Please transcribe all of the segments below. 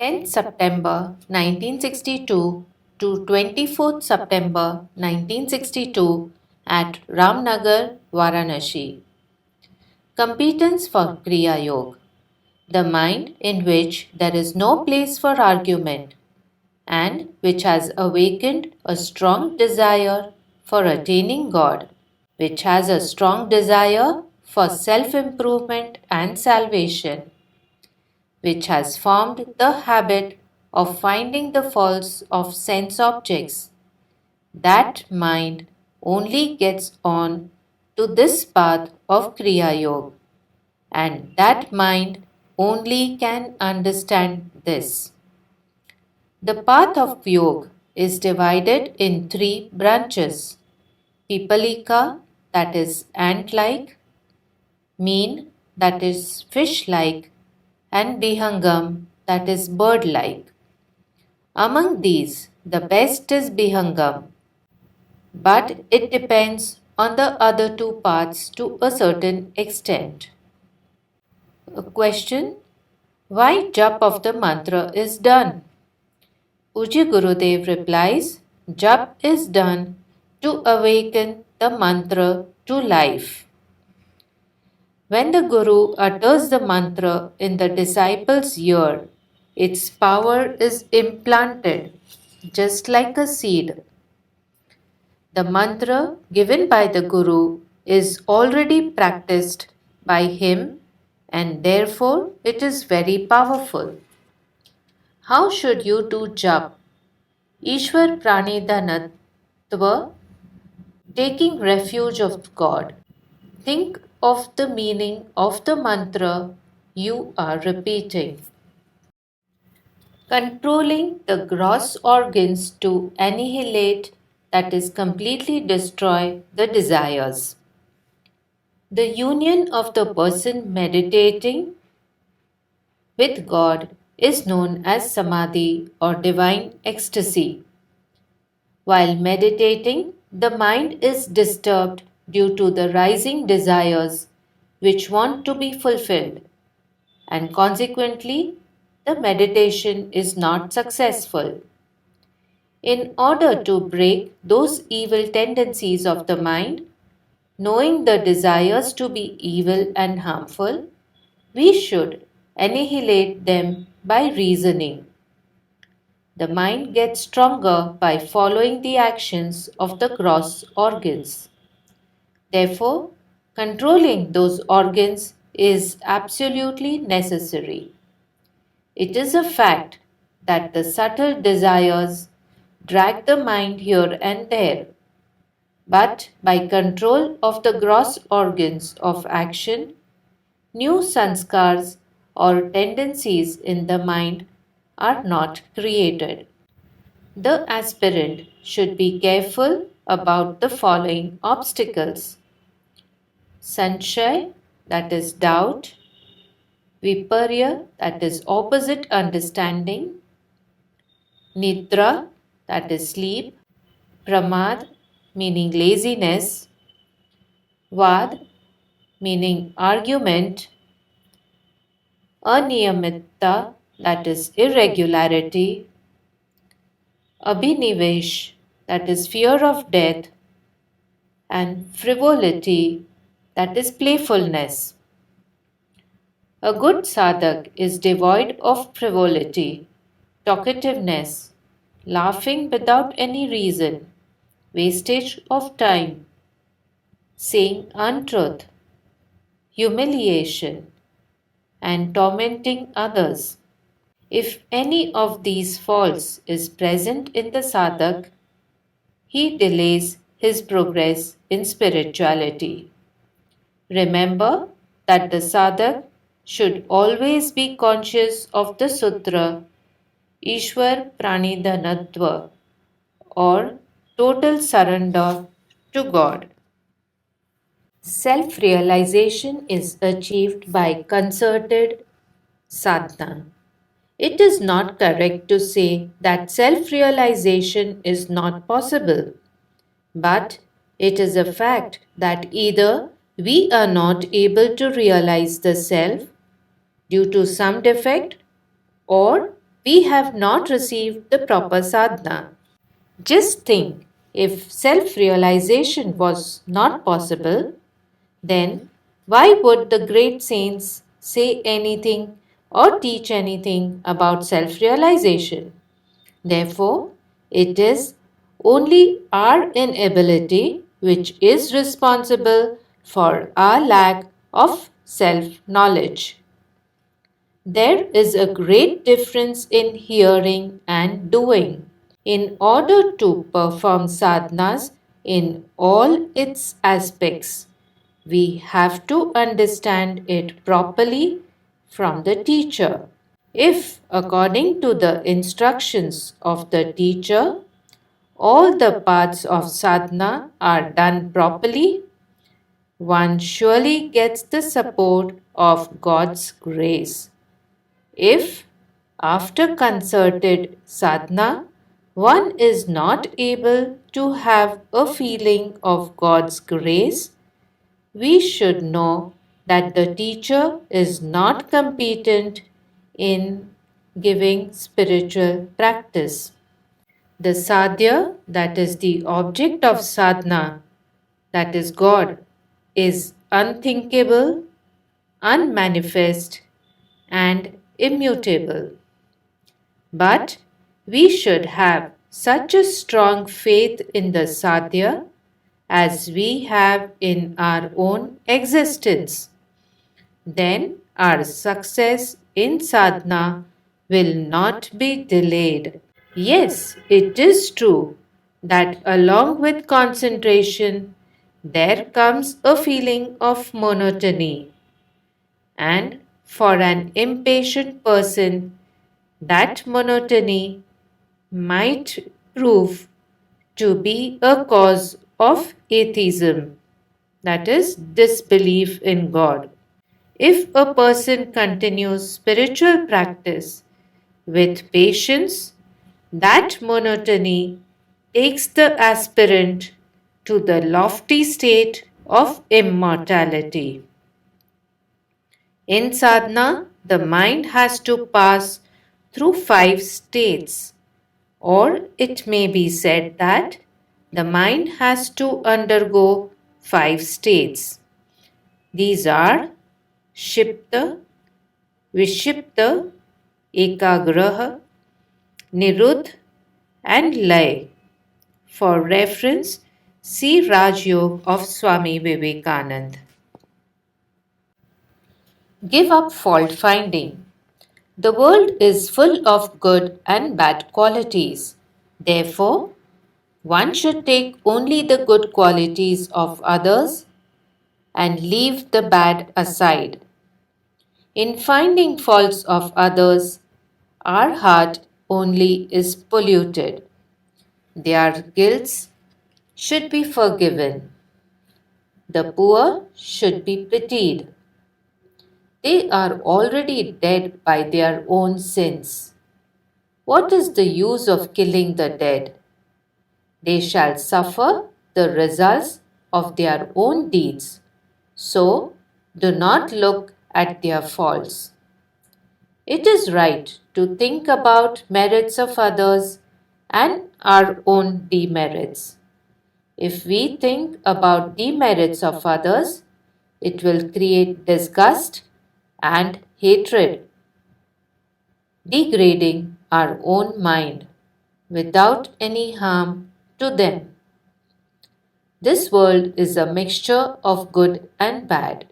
10th September 1962 to 24th September 1962 at Ramnagar, Varanasi. Competence for Kriya Yoga. The mind in which there is no place for argument and which has awakened a strong desire for attaining God, which has a strong desire for self-improvement and salvation, which has formed the habit of finding the faults of sense objects. That mind only gets on to this path of Kriya Yoga, and that mind only can understand this. The path of Yoga is divided in three branches: Pipalika, that is ant-like; Mean, that is fish-like; and Bihangam, that is bird-like. Among these, the best is Bihangam, but it depends on the other two paths to a certain extent. A question: why jap of the mantra is done? Pujya Gurudev replies, jap is done to awaken the mantra to life. When the Guru utters the mantra in the disciple's ear, its power is implanted just like a seed. The mantra given by the Guru is already practiced by him and therefore it is very powerful. How should you do jap? Ishwar Pranidhanatva, taking refuge of God. Think of the meaning of the mantra you are repeating. Controlling the gross organs to annihilate, that is, completely destroy the desires. The union of the person meditating with God is known as samadhi or divine ecstasy. While meditating, the mind is disturbed due to the rising desires which want to be fulfilled, and consequently, the meditation is not successful. In order to break those evil tendencies of the mind, knowing the desires to be evil and harmful, we should annihilate them by reasoning. The mind gets stronger by following the actions of the gross organs. Therefore, controlling those organs is absolutely necessary. It is a fact that the subtle desires drag the mind here and there, but by control of the gross organs of action, new sanskars or tendencies in the mind are not created. The aspirant should be careful about the following obstacles: Sanshay, that is doubt; Viparya, that is opposite understanding; Nidra, that is sleep; Pramad, meaning laziness; Vad, meaning argument; Aniyamitta, that is irregularity; Abhinivesh, that is fear of death; and frivolity, that is playfulness. A good sadhak is devoid of frivolity, talkativeness, laughing without any reason, wastage of time, saying untruth, humiliation, and tormenting others. If any of these faults is present in the sadhak, he delays his progress in spirituality. Remember that the sadhak should always be conscious of the sutra Ishwar Pranidhanatva, or total surrender to God. Self-realization is achieved by concerted sadhana. It is not correct to say that self-realization is not possible, but it is a fact that either we are not able to realize the self due to some defect, or we have not received the proper sadhana. Just think, if self-realization was not possible, then why would the great saints say anything or teach anything about self-realization? Therefore, it is only our inability which is responsible for our lack of self-knowledge. There is a great difference in hearing and doing. In order to perform sadhanas in all its aspects, we have to understand it properly from the teacher. If, according to the instructions of the teacher, all the parts of sadhana are done properly, one surely gets the support of God's grace. If, after concerted sadhana, one is not able to have a feeling of God's grace, we should know that the teacher is not competent in giving spiritual practice. The sadhya, that is the object of sadhana, that is God, is unthinkable, unmanifest, and immutable. But we should have such a strong faith in the sadhya as we have in our own existence. Then our success in sadhana will not be delayed. Yes, it is true that along with concentration, there comes a feeling of monotony. And for an impatient person, that monotony might prove to be a cause of atheism, that is, disbelief in God. If a person continues spiritual practice with patience, that monotony takes the aspirant to the lofty state of immortality. In sadhana, the mind has to pass through 5 states, or it may be said that the mind has to undergo 5 states. These are Shipta, Vishipta, Ekagraha, Niruddha, and Lay. For reference, see Raj Yoga of Swami Vivekanand. Give up fault finding. The world is full of good and bad qualities. Therefore, one should take only the good qualities of others and leave the bad aside. In finding faults of others, our heart only is polluted. Their guilts should be forgiven. The poor should be pitied. They are already dead by their own sins. What is the use of killing the dead? They shall suffer the results of their own deeds. So, do not look at their faults. It is right to think about merits of others and our own demerits. If we think about demerits of others, it will create disgust and hatred, degrading our own mind without any harm to them. This world is a mixture of good and bad.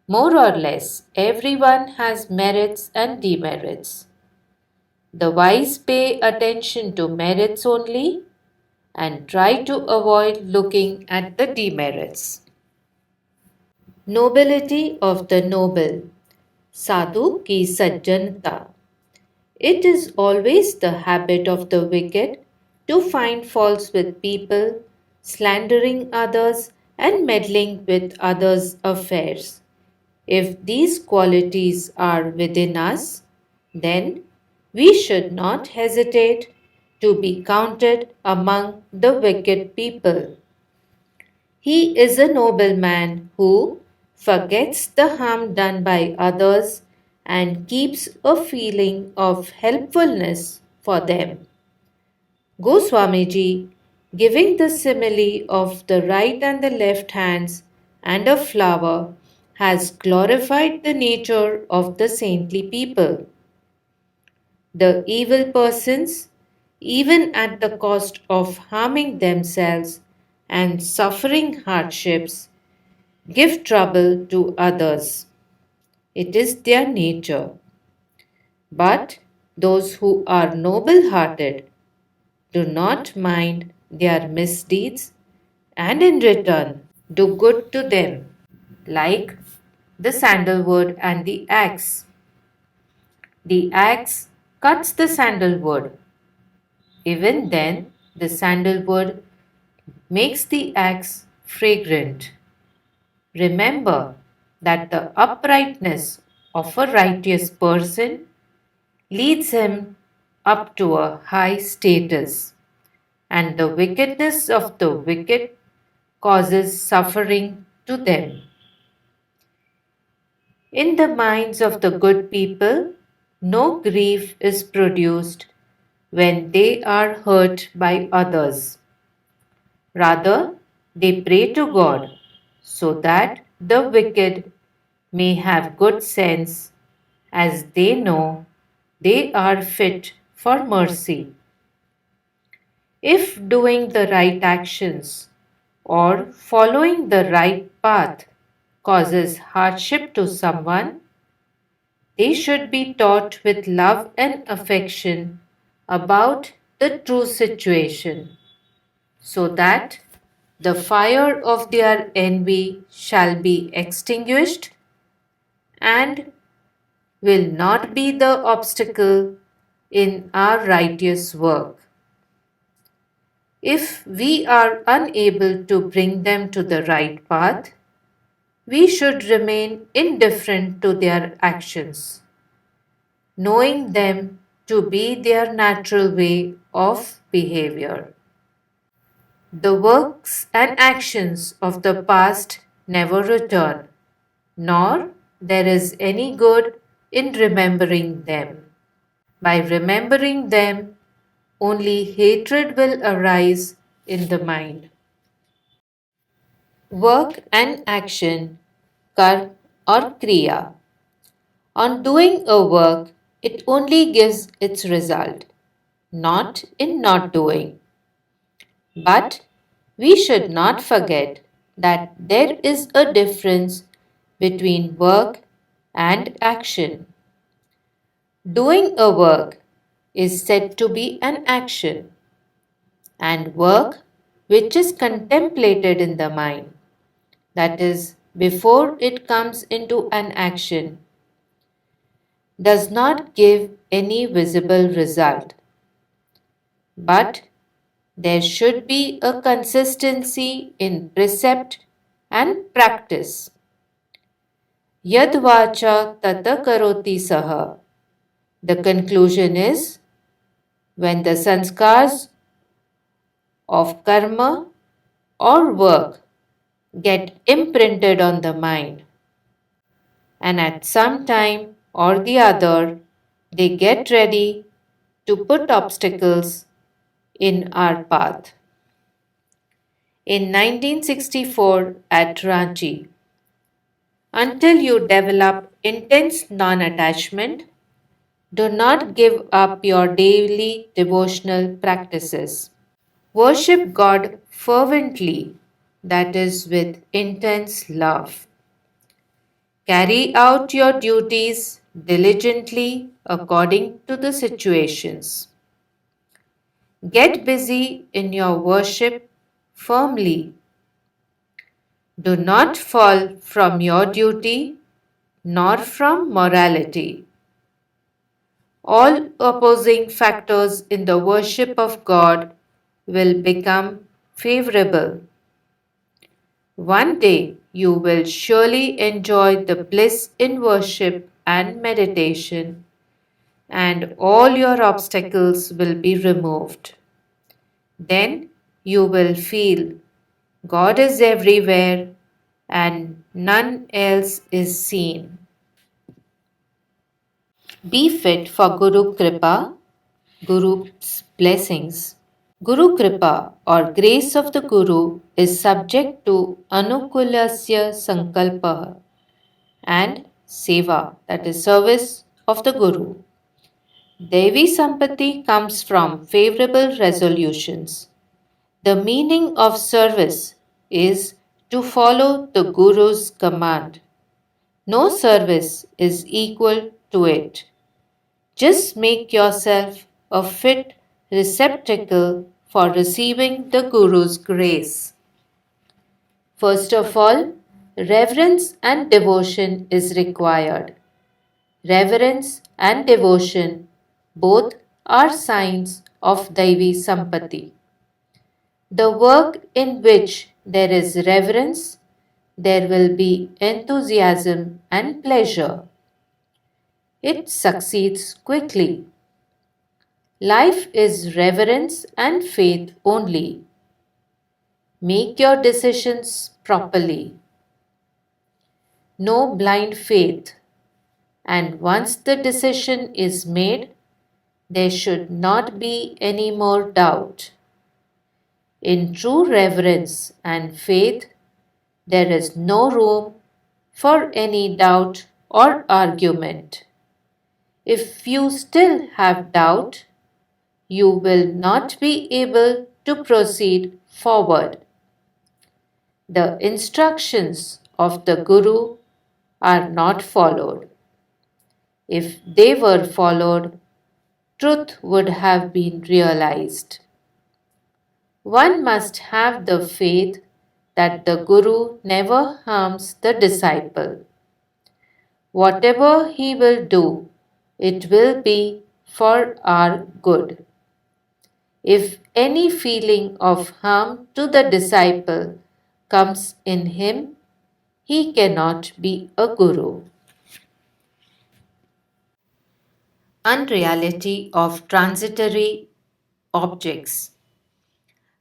More or less, everyone has merits and demerits. The wise pay attention to merits only and try to avoid looking at the demerits. Nobility of the noble. Sadhu ki sajjanata. It is always the habit of the wicked to find faults with people, slandering others, and meddling with others' affairs. If these qualities are within us, then we should not hesitate to be counted among the wicked people. He is a noble man who forgets the harm done by others and keeps a feeling of helpfulness for them. Goswamiji, giving the simile of the right and the left hands and a flower, has glorified the nature of the saintly people. The evil persons, even at the cost of harming themselves and suffering hardships, give trouble to others. It is their nature. But those who are noble hearted do not mind their misdeeds and in return do good to them, like the sandalwood and the axe. The axe cuts the sandalwood. Even then, the sandalwood makes the axe fragrant. Remember that the uprightness of a righteous person leads him up to a high status, and the wickedness of the wicked causes suffering to them. In the minds of the good people, no grief is produced when they are hurt by others. Rather, they pray to God so that the wicked may have good sense, as they know they are fit for mercy. If doing the right actions or following the right path causes hardship to someone, they should be taught with love and affection about the true situation, so that the fire of their envy shall be extinguished and will not be the obstacle in our righteous work. If we are unable to bring them to the right path, we should remain indifferent to their actions, knowing them to be their natural way of behavior. The works and actions of the past never return, nor there is any good in remembering them. By remembering them, only hatred will arise in the mind. Work and action, karma or kriya. On doing a work, it only gives its result, not in not doing. But we should not forget that there is a difference between work and action. Doing a work is said to be an action, and work which is contemplated in the mind, that is, before it comes into an action, does not give any visible result. But there should be a consistency in precept and practice. Yad vacha tata karoti saha. The conclusion is, when the sanskars of karma or work get imprinted on the mind, and at some time or the other they get ready to put obstacles in our path. In 1964 at Ranchi, until you develop intense non attachment, do not give up your daily devotional practices. Worship God fervently, that is, with intense love. Carry out your duties diligently according to the situations. Get busy in your worship firmly. Do not fall from your duty nor from morality. All opposing factors in the worship of God will become favorable. One day you will surely enjoy the bliss in worship and meditation, and all your obstacles will be removed. Then you will feel God is everywhere and none else is seen. Be fit for Guru Kripa, Guru's blessings. Guru Kripa or grace of the Guru is subject to Anukulasya Sankalpa and Seva, that is service of the Guru. Devi Sampati comes from favorable resolutions. The meaning of service is to follow the Guru's command. No service is equal to it. Just make yourself a fit receptacle for receiving the Guru's grace. First of all, reverence and devotion is required. Reverence and devotion both are signs of Devi Sampati. The work in which there is reverence, there will be enthusiasm and pleasure. It succeeds quickly. Life is reverence and faith only. Make your decisions properly. No blind faith. And once the decision is made, there should not be any more doubt. In true reverence and faith, there is no room for any doubt or argument. If you still have doubt, you will not be able to proceed forward. The instructions of the Guru are not followed. If they were followed, truth would have been realized. One must have the faith that the Guru never harms the disciple. Whatever he will do, it will be for our good. If any feeling of harm to the disciple comes in him, he cannot be a Guru. Unreality of transitory objects.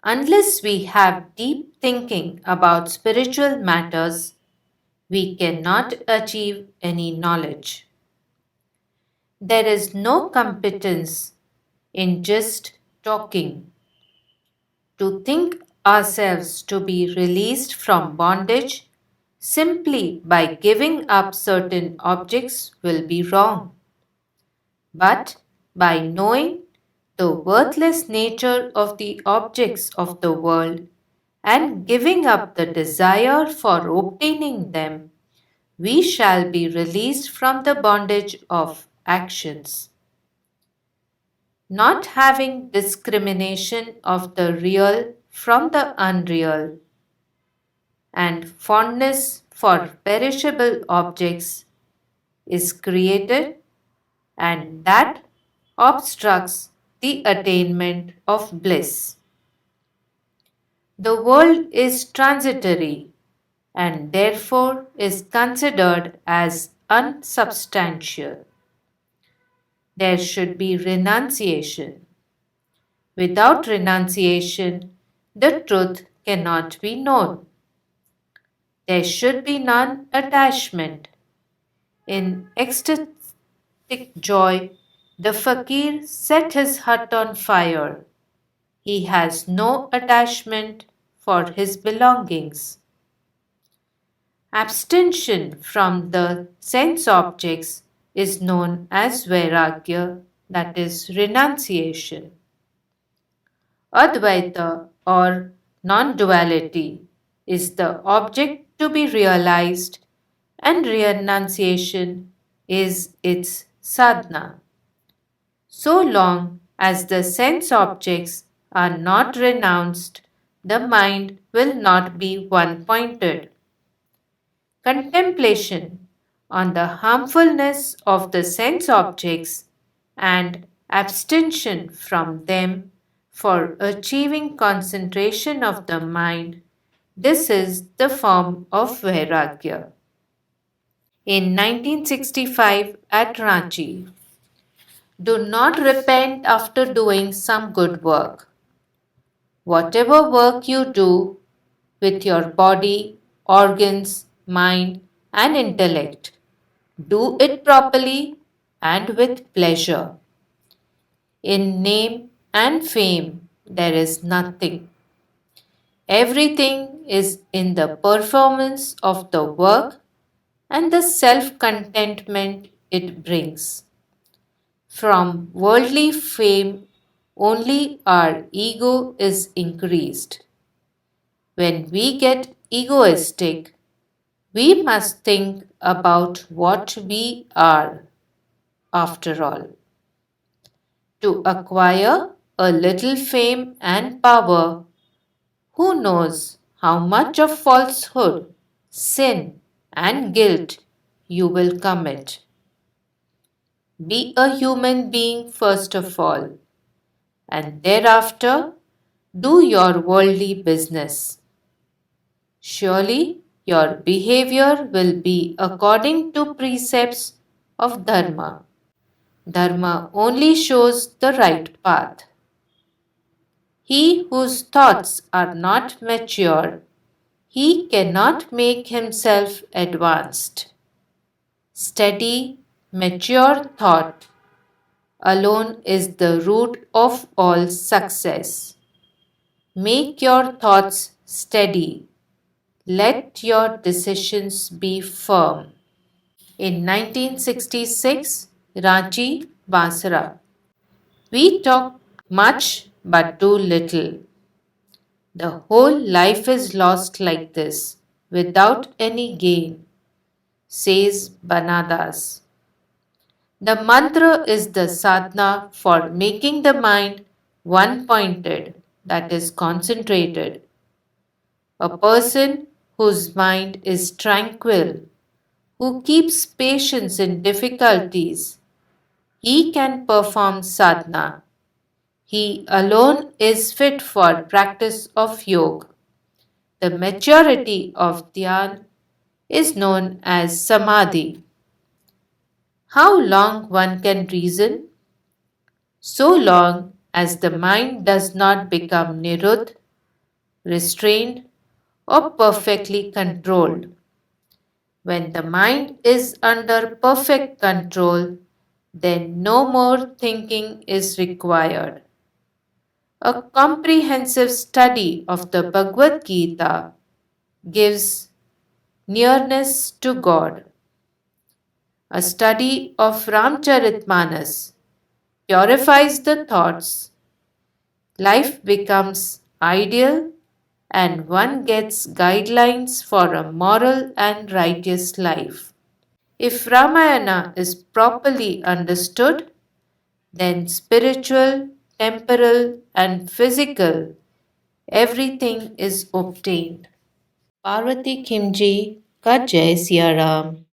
Unless we have deep thinking about spiritual matters, we cannot achieve any knowledge. There is no competence in just talking. To think ourselves to be released from bondage simply by giving up certain objects will be wrong. But by knowing the worthless nature of the objects of the world and giving up the desire for obtaining them, we shall be released from the bondage of actions. Not having discrimination of the real from the unreal and fondness for perishable objects is created, and that obstructs the attainment of bliss. The world is transitory and therefore is considered as unsubstantial. There should be renunciation. Without renunciation, the truth cannot be known. There should be none attachment. In ecstatic joy, the fakir set his hut on fire. He has no attachment for his belongings. Abstention from the sense objects is known as vairagya, that is renunciation. Advaita or non-duality is the object to be realized, and renunciation is its sadhana. So long as the sense objects are not renounced, the mind will not be one-pointed. Contemplation on the harmfulness of the sense objects and abstention from them for achieving concentration of the mind, this is the form of vairagya. In 1965 at Ranchi, do not repent after doing some good work. Whatever work you do with your body, organs, mind, and intellect, do it properly and with pleasure. In name and fame, there is nothing. Everything is in the performance of the work and the self contentment it brings. From worldly fame, only our ego is increased. When we get egoistic, we must think about what we are, after all. To acquire a little fame and power, who knows how much of falsehood, sin, and guilt you will commit? Be a human being first of all, and thereafter do your worldly business. Surely your behavior will be according to precepts of Dharma. Dharma only shows the right path. He whose thoughts are not mature, he cannot make himself advanced. Steady, mature thought alone is the root of all success. Make your thoughts steady. Let your decisions be firm. In 1966, Ranchi, Basra. We talk much but do little. The whole life is lost like this, without any gain, says Banadas. The mantra is the sadhana for making the mind one pointed, that is, concentrated. A person whose mind is tranquil, who keeps patience in difficulties, he can perform sadhana. He alone is fit for practice of yoga. The maturity of dhyan is known as samadhi. How long one can reason? So long as the mind does not become niruddha, restrained, or perfectly controlled. When the mind is under perfect control, then no more thinking is required. A comprehensive study of the Bhagavad Gita gives nearness to God. A study of Ramcharitmanas purifies the thoughts. Life becomes ideal and one gets guidelines for a moral and righteous life. If Ramayana is properly understood, then spiritual, temporal, and physical, everything is obtained. Parvati Khimji ka Jai Siya Ram.